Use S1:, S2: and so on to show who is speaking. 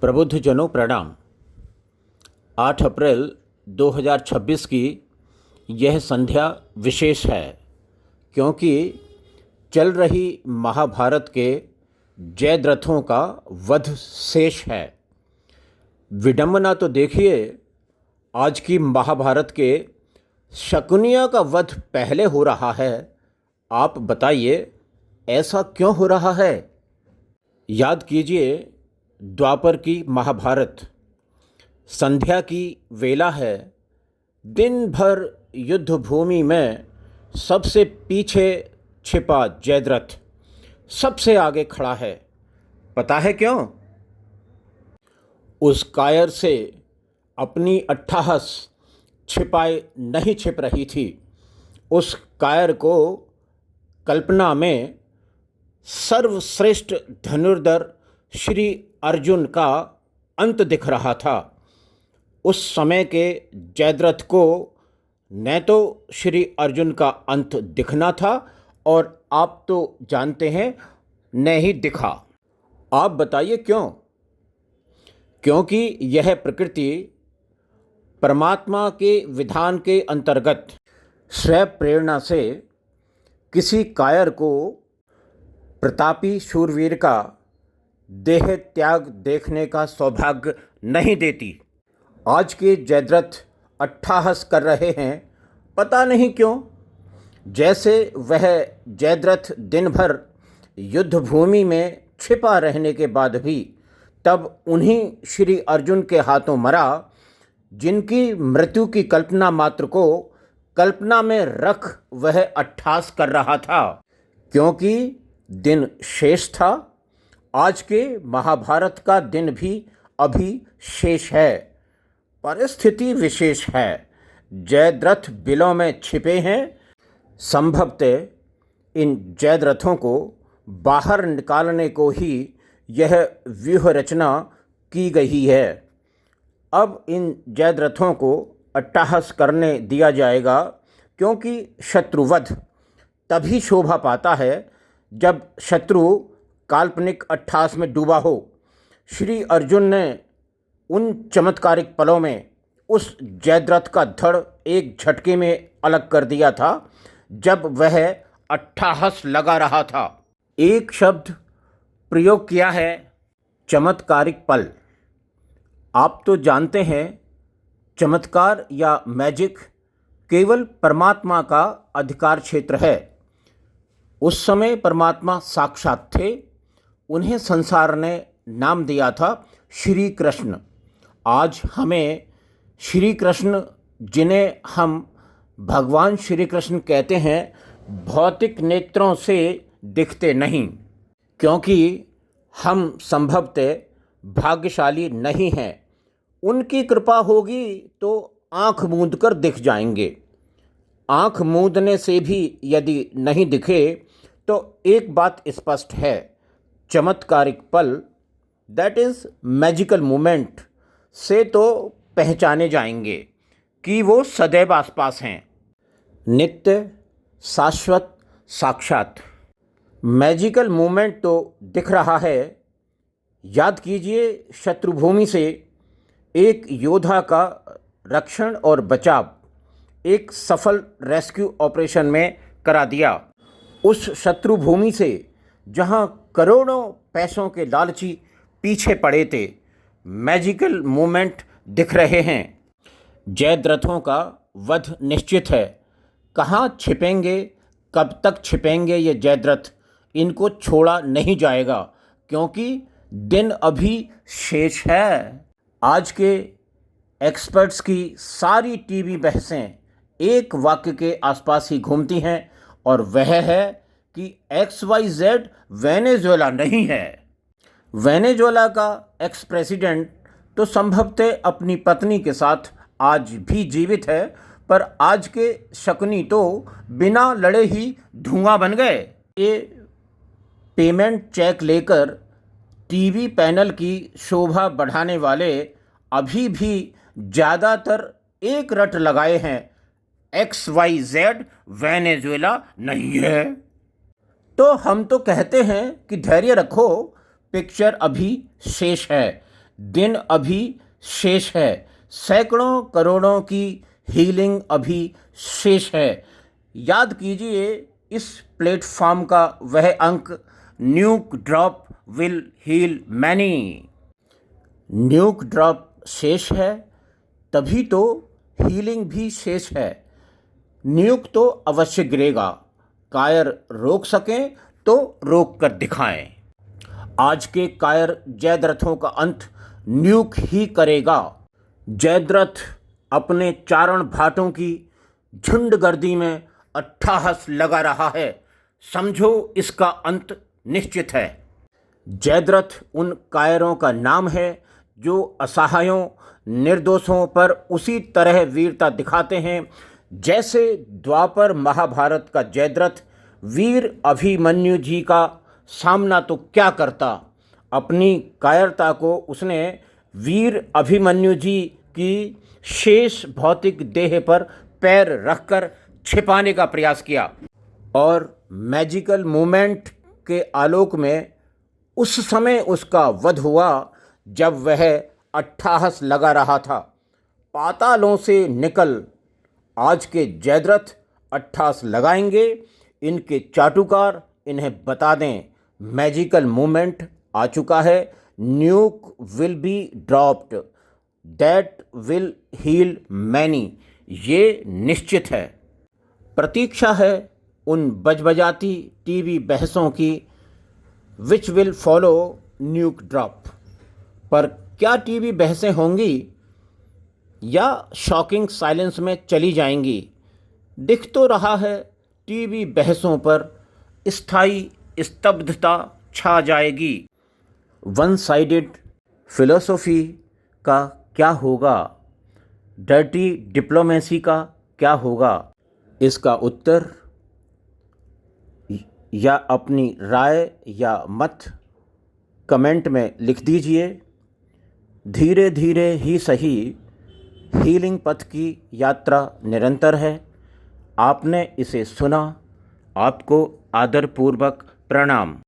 S1: प्रबुद्धजनों प्रणाम। 8 अप्रैल 2026 की यह संध्या विशेष है क्योंकि चल रही महाभारत के जयद्रथों का वध शेष है। विडंबना तो देखिए, आज की महाभारत के शकुनियों का वध पहले हो रहा है। आप बताइए ऐसा क्यों हो रहा है? याद कीजिए, द्वापर की महाभारत, संध्या की वेला है। दिन भर युद्ध भूमि में सबसे पीछे छिपा जयद्रथ सबसे आगे खड़ा है। पता है क्यों? उस कायर से अपनी अट्टहास छिपाए नहीं छिप रही थी। उस कायर को कल्पना में सर्वश्रेष्ठ धनुर्धर श्री अर्जुन का अंत दिख रहा था। उस समय के जयद्रथ को न तो श्री अर्जुन का अंत दिखना था और आप तो जानते हैं न ही दिखा। आप बताइए क्यों? क्योंकि यह प्रकृति परमात्मा के विधान के अंतर्गत स्व प्रेरणा से किसी कायर को प्रतापी शूरवीर का देह त्याग देखने का सौभाग्य नहीं देती। आज के जयद्रथ अट्टहास कर रहे हैं, पता नहीं क्यों। जैसे वह जयद्रथ दिन भर युद्ध भूमि में छिपा रहने के बाद भी तब उन्हीं श्री अर्जुन के हाथों मरा जिनकी मृत्यु की कल्पना मात्र को कल्पना में रख वह अट्टहास कर रहा था। क्योंकि दिन शेष था। आज के महाभारत का दिन भी अभी शेष है। परिस्थिति विशेष है। जयद्रथ बिलों में छिपे हैं। संभवतः इन जयद्रथों को बाहर निकालने को ही यह व्यूह रचना की गई है। अब इन जयद्रथों को अट्टहास करने दिया जाएगा क्योंकि शत्रुवध तभी शोभा पाता है जब शत्रु काल्पनिक अट्टहास में डूबा हो। श्री अर्जुन ने उन चमत्कारिक पलों में उस जयद्रथ का धड़ एक झटके में अलग कर दिया था जब वह अट्टहास लगा रहा था। एक शब्द प्रयोग किया है, चमत्कारिक पल। आप तो जानते हैं चमत्कार या मैजिक केवल परमात्मा का अधिकार क्षेत्र है। उस समय परमात्मा साक्षात थे। उन्हें संसार ने नाम दिया था श्री कृष्ण। आज हमें श्री कृष्ण, जिन्हें हम भगवान श्री कृष्ण कहते हैं, भौतिक नेत्रों से दिखते नहीं क्योंकि हम संभवतः भाग्यशाली नहीं हैं। उनकी कृपा होगी तो आँख मूंद कर दिख जाएंगे। आँख मूंदने से भी यदि नहीं दिखे तो एक बात स्पष्ट है, चमत्कारिक पल, दैट इज़ मैजिकल मोमेंट से तो पहचाने जाएंगे कि वो सदैव आसपास हैं। नित्य, शाश्वत, साक्षात मैजिकल मोमेंट तो दिख रहा है। याद कीजिए, शत्रुभूमि से एक योद्धा का रक्षण और बचाव एक सफल रेस्क्यू ऑपरेशन में करा दिया। उस शत्रुभूमि से जहां करोड़ों पैसों के लालची पीछे पड़े थे, मैजिकल मोमेंट दिख रहे हैं। जयद्रथों का वध निश्चित है। कहाँ छिपेंगे, कब तक छिपेंगे ये जयद्रथ? इनको छोड़ा नहीं जाएगा क्योंकि दिन अभी शेष है। आज के एक्सपर्ट्स की सारी टीवी बहसें एक वाक्य के आसपास ही घूमती हैं और वह है कि XYZ वेनेजुएला नहीं है। वेनेजुएला का एक्स प्रेसिडेंट तो संभवतः अपनी पत्नी के साथ आज भी जीवित है, पर आज के शकुनी तो बिना लड़े ही धुआं बन गए। ये पेमेंट चेक लेकर टीवी पैनल की शोभा बढ़ाने वाले अभी भी ज़्यादातर एक रट लगाए हैं, XYZ वेनेजुएला नहीं है। तो हम तो कहते हैं कि धैर्य रखो, पिक्चर अभी शेष है। दिन अभी शेष है, सैकड़ों करोड़ों की हीलिंग अभी शेष है। याद कीजिए इस प्लेटफॉर्म का वह अंक, nuke drop will heal many. Nuke drop शेष है तभी तो हीलिंग भी शेष है। न्यूक तो अवश्य गिरेगा, कायर रोक सकें तो रोक कर दिखाएं। आज के कायर जयद्रथों का अंत न्यूक ही करेगा। जयद्रथ अपने चारण भाटों की झुंडगर्दी में अट्ठाहस लगा रहा है, समझो इसका अंत निश्चित है। जयद्रथ उन कायरों का नाम है जो असहायों निर्दोषों पर उसी तरह वीरता दिखाते हैं जैसे द्वापर महाभारत का जयद्रथ वीर अभिमन्यु जी का सामना तो क्या करता, अपनी कायरता को उसने वीर अभिमन्यु जी की शेष भौतिक देह पर पैर रखकर छिपाने का प्रयास किया। और मैजिकल मूमेंट के आलोक में उस समय उसका वध हुआ जब वह अट्ठाहस लगा रहा था। पातालों से निकल आज के जयद्रथ अट्ठास लगाएंगे। इनके चाटुकार इन्हें बता दें मैजिकल मूवमेंट आ चुका है, nuke will be dropped, that will heal many, ये निश्चित है। प्रतीक्षा है उन बजबजाती टीवी बहसों की विच विल फॉलो न्यूक ड्रॉप। पर क्या टीवी बहसें होंगी या शॉकिंग साइलेंस में चली जाएंगी? दिख तो रहा है टीवी बहसों पर स्थायी स्तब्धता छा जाएगी। वन साइडेड फिलोसॉफी का क्या होगा? डर्टी डिप्लोमेसी का क्या होगा? इसका उत्तर या अपनी राय या मत कमेंट में लिख दीजिए। धीरे धीरे ही सही हीलिंग पथ की यात्रा निरंतर है। आपने इसे सुना, आपको आदरपूर्वक प्रणाम।